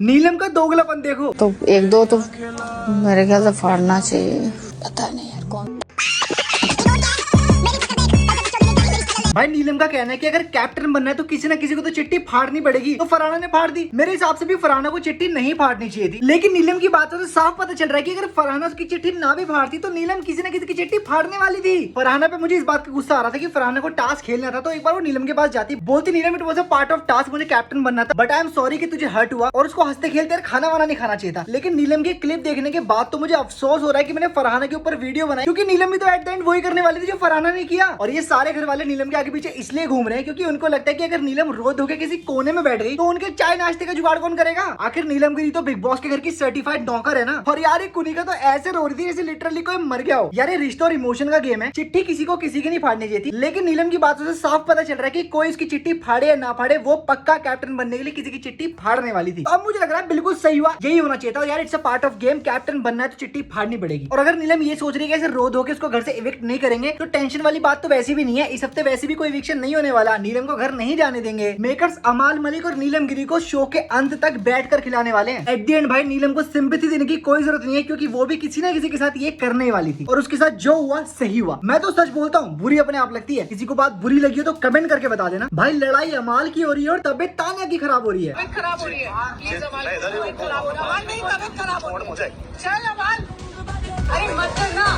नीलम का दोगलापन देखो। तो एक दो तो मेरे ख्याल से फाड़ना चाहिए, पता नहीं यार कौन। भाई नीलम का कहना है कि अगर कैप्टन बनना है तो किसी ना किसी को तो चिट्ठी फाड़नी पड़ेगी, तो फरहाना ने फाड़ दी। मेरे हिसाब से भी फरहाना को चिट्ठी नहीं फाड़नी चाहिए थी, लेकिन नीलम की बातों से साफ पता चल रहा है कि अगर फरहाना उसकी चिट्ठी ना भी फाड़ती तो नीलम किसी ना किसी की चिट्ठी फाड़ने वाली थी। फरहाना पे मुझे इस बात का गुस्सा आ रहा था कि फरहाना को टास्क खेलना था, तो एक बार वो नीलम के पास जाती, बोलती Neelam it was a part of task, मुझे कैप्टन बनना था, बट आई एम सॉरी कि तुझे हर्ट हुआ, और उसको हंसते खेलते यार खाना वाना नहीं खाना चाहिए था। लेकिन नीलम की क्लिप देखने के बाद तो मुझे अफसोस हो रहा है कि मैंने फरहाना के ऊपर वीडियो बनाई, क्योंकि नीलम भी तो एट द एंड वही करने वाली थी जो फरहाना ने किया। और ये सारे घर वाले नीलम के आगे पीछे इसलिए घूम रहे हैं क्योंकि उनको लगता है कि अगर नीलम रो धो के किसी कोने में बैठ गई तो उनके चाय नाश्ते का जुगाड़ कौन करेगा। आखिर नीलम गिरी तो बिग बॉस के घर की सर्टिफाइड नौकर है ना। और यार कुनिका तो ऐसे रो रही थी जैसे लिटरली कोई मर गया हो। यार ये रिश्ता और इमोशन का गेम है, चिट्ठी किसी को किसी की नहीं फाड़नी चाहिए थी, लेकिन नीलम की बातों से साफ पता चल रहा है कि कोई उसकी चिट्ठी फाड़े या ना फाड़े, वो पक्का कैप्टन बनने के लिए किसी की चिट्ठी फाड़ने वाली थी। अब मुझे लग रहा है बिल्कुल सही हुआ, यही होना चाहिए था। यार it's a part of game, captain बनना है तो चिट्ठी फाड़नी पड़ेगी। और अगर नीलम ये सोच रही है कि ऐसे रो धो के उसको घर से इविक्ट नहीं करेंगे तो टेंशन वाली बात तो वैसी भी नहीं है। इस हफ्ते वैसे भी कोई इविक्शन नहीं होने वाला, नीलम को घर नहीं जाने देंगे। मेकर्स अमाल मलिक और नीलम गिरी को शो के अंत तक बैठकर खिलाने वाले हैं। एट द एंड भाई नीलम को सिंपैथी देने की कोई जरूरत नहीं है, क्योंकि वो भी किसी ना किसी के साथ ये करने वाली थी, और उसके साथ जो हुआ सही हुआ। मैं तो सच बोलता हूँ, बुरी अपने आप लगती है। किसी को बात बुरी लगी हो तो कमेंट करके बता देना। भाई लड़ाई अमाल की हो रही है और तबियत तानिया की खराब हो रही है। खराब हो रही है, प्लीज अमाल, तबीयत खराब हो रहा है, नहीं तबीयत खराब हो रही है, चल अमाल, अरे मत करना।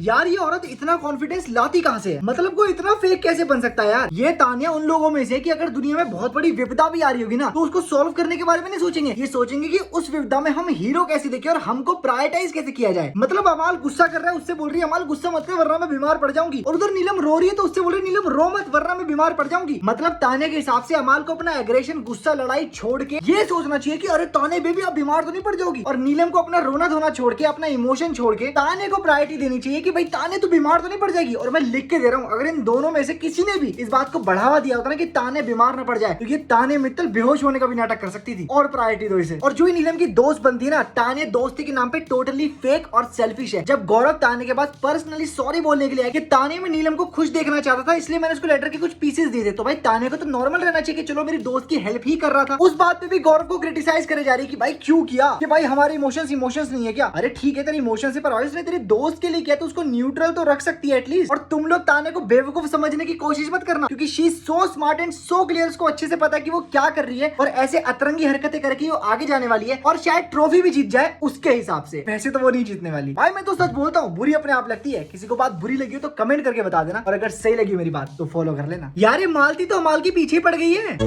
यार ये औरत इतना कॉन्फिडेंस लाती कहाँ से है? मतलब कोई इतना फेक कैसे बन सकता है यार? ये तानिया उन लोगों में से कि अगर दुनिया में बहुत बड़ी विपदा भी आ रही होगी ना तो उसको सॉल्व करने के बारे में नहीं सोचेंगे, ये सोचेंगे कि उस विपदा में हम हीरो कैसे देखें और हमको प्रायोरिटाइज कैसे किया जाए। मतलब अमाल गुस्सा कर रहा है, उससे बोल रही है अमाल गुस्सा मत कर वरना मैं बीमार पड़ जाऊंगी, और उधर नीलम रो रही है तो उससे बोल रही नीलम रो मत वरना मैं बीमार पड़ जाऊंगी। मतलब तानिया के हिसाब से अमाल को अपना एग्रेशन, गुस्सा, लड़ाई छोड़ के ये सोचना चाहिए कि अरे ताने बेबी आप बीमार तो नहीं पड़ जाओगी, और नीलम को अपना रोना धोना छोड़ के, अपना इमोशन छोड़ के ताने को प्रायोरिटी देनी चाहिए कि भाई ताने तो बीमार तो नहीं पड़ जाएगी। और मैं लिख के दे रहा हूँ, अगर इन दोनों में से किसी ने भी इस बात को बढ़ावा दिया होता ना कि ताने बीमार न पड़ जाए, तो ये ताने मित्तल बेहोश होने का भी नाटक कर सकती थी। और प्रायोरिटी दो इसे। और जो ही नीलम की दोस्त बनती है ना, ताने दोस्ती के नाम पे टोटली फेक और सेल्फिश है। जब गौरव ताने के पास पर्सनली सॉरी बोलने के लिए आया कि ताने में नीलम को खुश देखना चाहता था, इसलिए मैंने उसको लेटर के कुछ पीसेस दे दे, तो भाई ताने को तो नॉर्मल रहना चाहिए कि चलो मेरी दोस्त की हेल्प ही कर रहा था। उस बात पे भी गौरव को क्रिटिसाइज करे जा रही है कि भाई क्यों किया, कि भाई हमारे इमोशंस नहीं है क्या? अरे ठीक है तेरे इमोशन से, पर इसने तेरे दोस्त के लिए किया तो उसको न्यूट्रल तो रख सकती है एटलीस्ट। और तुम लोग ताने को बेवकूफ समझने की कोशिश मत करना, क्योंकि she is so smart and so clear, उसको अच्छे से पता है कि वो क्या कर रही है, और ऐसे अतरंगी हरकतें करके वो आगे जाने वाली है और शायद ट्रॉफी भी जीत जाए उसके हिसाब से। वैसे तो वो नहीं जीतने वाली। भाई मैं तो सच बोलता हूँ, बुरी अपने आप लगती है। किसी को बात बुरी लगी हो तो कमेंट करके बता देना, और अगर सही लगी मेरी बात तो फॉलो कर लेना। यार ये मालती तो अमाल के पीछे पड़ गई है।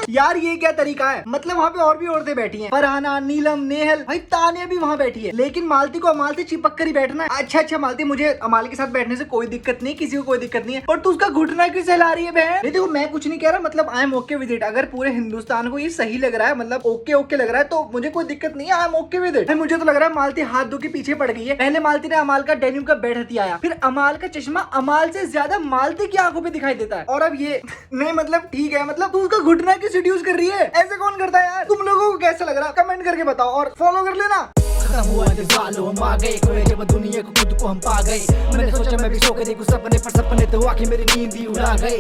यार ये क्या तरीका है? मतलब वहाँ पे और भी औरतें बैठी हैं, फरहाना, नीलम, नेहल, भाई तानिया भी वहाँ बैठी है, लेकिन मालती को अमाल से चिपक कर ही बैठना है। अच्छा मालती, मुझे अमाल के साथ बैठने से कोई दिक्कत नहीं, किसी को कोई दिक्कत नहीं है, और तू उसका घुटना क्यों सहला रही है बहन? नहीं देखो मैं कुछ नहीं कह रहा, मतलब I am okay with it. अगर पूरे हिंदुस्तान को ये सही लग रहा है, मतलब ओके लग रहा है, तो मुझे कोई दिक्कत नहीं है, I am okay with it. मुझे तो लग रहा है मालती हाथ धो के पीछे पड़ गई है। पहले मालती ने अमाल का डेनिम का बेड हथियाया, फिर अमाल का चश्मा अमाल से ज्यादा मालती की आंखों पे दिखाई देता है, और अब ये नहीं मतलब ठीक है, मतलब तू उसका घुटना क्यों सीड्यूस कर रही है? ऐसे कौन करता है यार? तुम लोगों को कैसा लग रहा? कमेंट करके बताओ और फॉलो कर लेना। खत्म हुआ इंतजार, हम आ गए कोई जब दुनिया को खुद को हम पा गए। मैंने सोचा मैं भी सो के देखूं सपने, पर सपने तो आके मेरी नींद ही उड़ा गए।